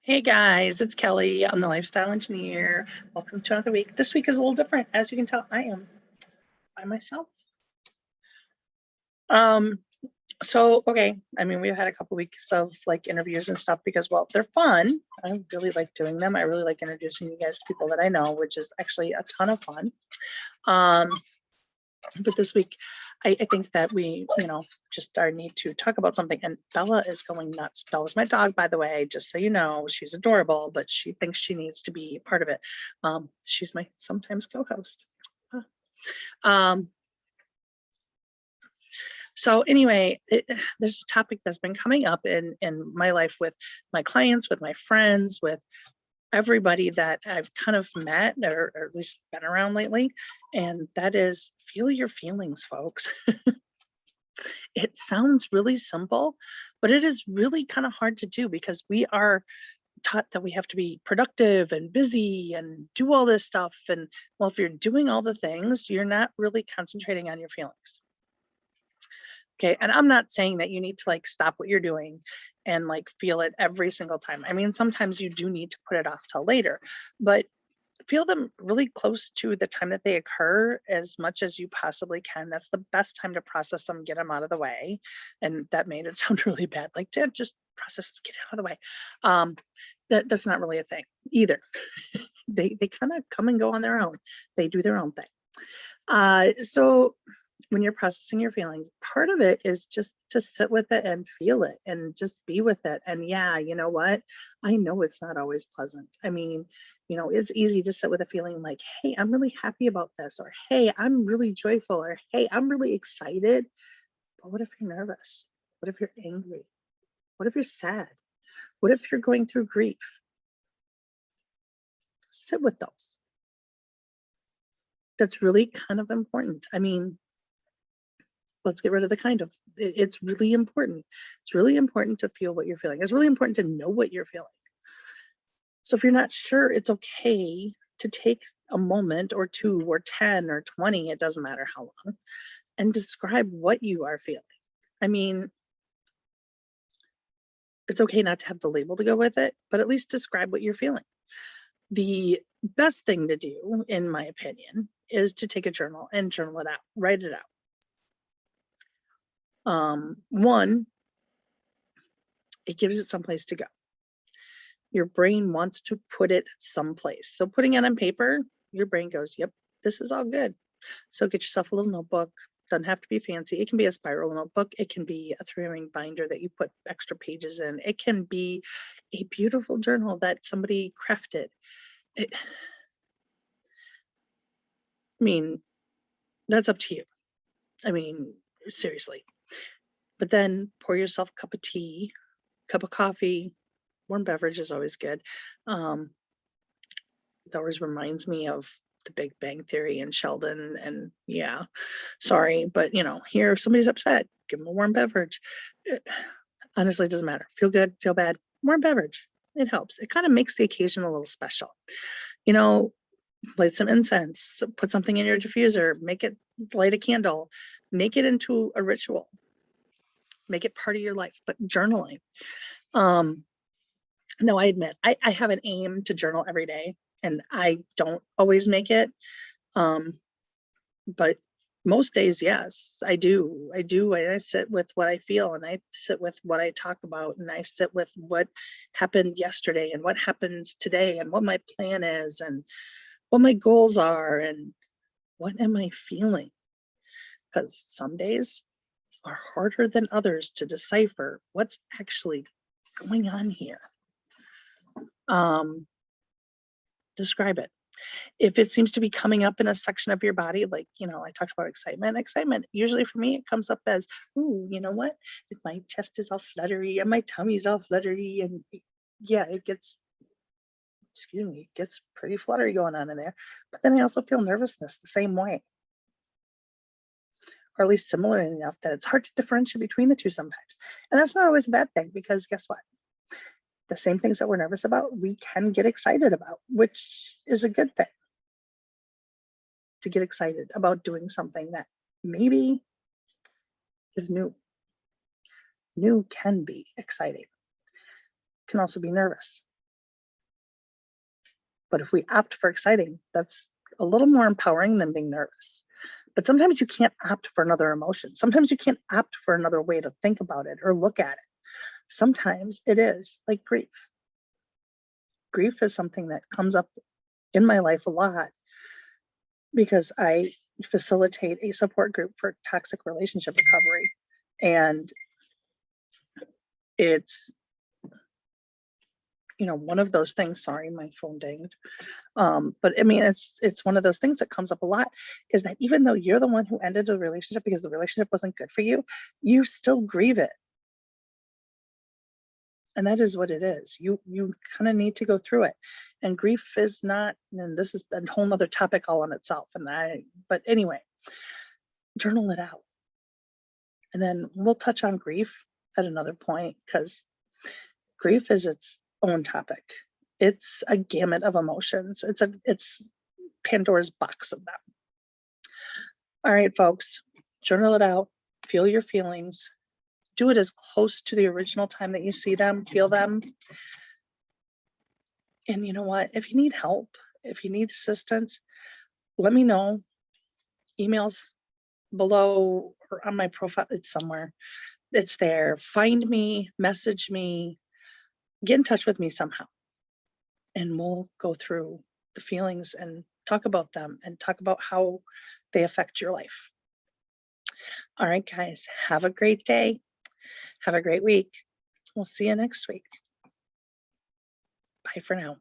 Hey guys, it's Kelly. I'm the lifestyle engineer. Welcome to another week. This week is a little different. As you can tell, I am by myself. Um, okay. I mean, we've had a couple weeks of like interviews and stuff because, well, they're fun. I really like doing them. I really like introducing you guys to people that I know, which is actually a ton of fun. Um, but this week, I think that we, just our need to talk about something. And Bella is going nuts. Bella's my dog, by the way, just so you know. She's adorable, but she thinks she needs to be part of it. She's my sometimes co-host. Um, so anyway, there's a topic that's been coming up in my life with my clients, with my friends, with everybody that I've kind of met or at least been around lately. And that is feel your feelings, folks. It sounds really simple, but it is really kind of hard to do because we are taught that we have to be productive and busy and do all this stuff. And well, if you're doing all the things, you're not really concentrating on your feelings. Okay. And I'm not saying that you need to like stop what you're doing and like feel it every single time. I mean, sometimes you do need to put it off till later, but feel them really close to the time that they occur as much as you possibly can. That's the best time to process them, get them out of the way. And that made it sound really bad. Like, just process, get it out of the way. That's not really a thing either. They kind of come and go on their own. They do their own thing. So when you're processing your feelings, part of it is just to sit with it and feel it and just be with it. And yeah, you know what? I know it's not always pleasant. I mean, it's easy to sit with a feeling like, hey, I'm really happy about this, or hey, I'm really joyful, or hey, I'm really excited. But what if you're nervous? What if you're angry? What if you're sad? What if you're going through grief? Sit with those. That's really kind of important. I mean, let's get rid of the kind of. It's really important. It's really important to feel what you're feeling. It's really important to know what you're feeling. So if you're not sure, it's okay to take a moment or two or 10 or 20, it doesn't matter how long, and describe what you are feeling. I mean, it's okay not to have the label to go with it, but at least describe what you're feeling. The best thing to do, in my opinion, is to take a journal and journal it out, write it out. One, it gives it someplace to go. Your brain wants to put it someplace. So putting it on paper, your brain goes, yep, this is all good. So get yourself a little notebook. Doesn't have to be fancy. It can be a spiral notebook. It can be a 3-ring binder that you put extra pages in. It can be a beautiful journal that somebody crafted. I mean, that's up to you. I mean, seriously. But then pour yourself a cup of tea, cup of coffee. Warm beverage is always good. It always reminds me of the Big Bang Theory and Sheldon. And yeah, sorry, but here if somebody's upset, give them a warm beverage. It, honestly, it doesn't matter. Feel good, feel bad, warm beverage. It helps. It kind of makes the occasion a little special. You know, light some incense, put something in your diffuser, light a candle, make it into a ritual, make it part of your life. But journaling. No, I admit I have an aim to journal every day, and I don't always make it. But most days, yes, I do. I sit with what I feel, and I sit with what I talk about, and I sit with what happened yesterday and what happens today and what my plan is and what my goals are and what am I feeling? Because some days are harder than others to decipher what's actually going on here. Describe it. If it seems to be coming up in a section of your body, like, I talked about excitement, usually for me, it comes up as, ooh, you know what? If my chest is all fluttery and my tummy's all fluttery and yeah, it gets pretty fluttery going on in there. But then I also feel nervousness the same way, or at least similar enough that it's hard to differentiate between the two sometimes. And that's not always a bad thing because guess what? The same things that we're nervous about, we can get excited about, which is a good thing. To get excited about doing something that maybe is new. New can be exciting, can also be nervous. But if we opt for exciting, that's a little more empowering than being nervous. But sometimes you can't opt for another emotion. Sometimes you can't opt for another way to think about it or look at it. Sometimes it is like grief. Grief is something that comes up in my life a lot because I facilitate a support group for toxic relationship recovery. And it's, one of those things, sorry, my phone dinged. But I mean, it's one of those things that comes up a lot, is that even though you're the one who ended a relationship because the relationship wasn't good for you, you still grieve it. And that is what it is. You kind of need to go through it. And grief is not, and this is a whole nother topic all on itself. But anyway, journal it out. And then we'll touch on grief at another point, because grief is its own topic. It's a gamut of emotions. It's Pandora's box of them. All right, folks, journal it out, feel your feelings, do it as close to the original time that you see them, feel them. And you know what? If you need help, if you need assistance, let me know. Emails below or on my profile, it's somewhere. It's there. Find me, message me, get in touch with me somehow. And we'll go through the feelings and talk about them and talk about how they affect your life. All right, guys, have a great day. Have a great week. We'll see you next week. Bye for now.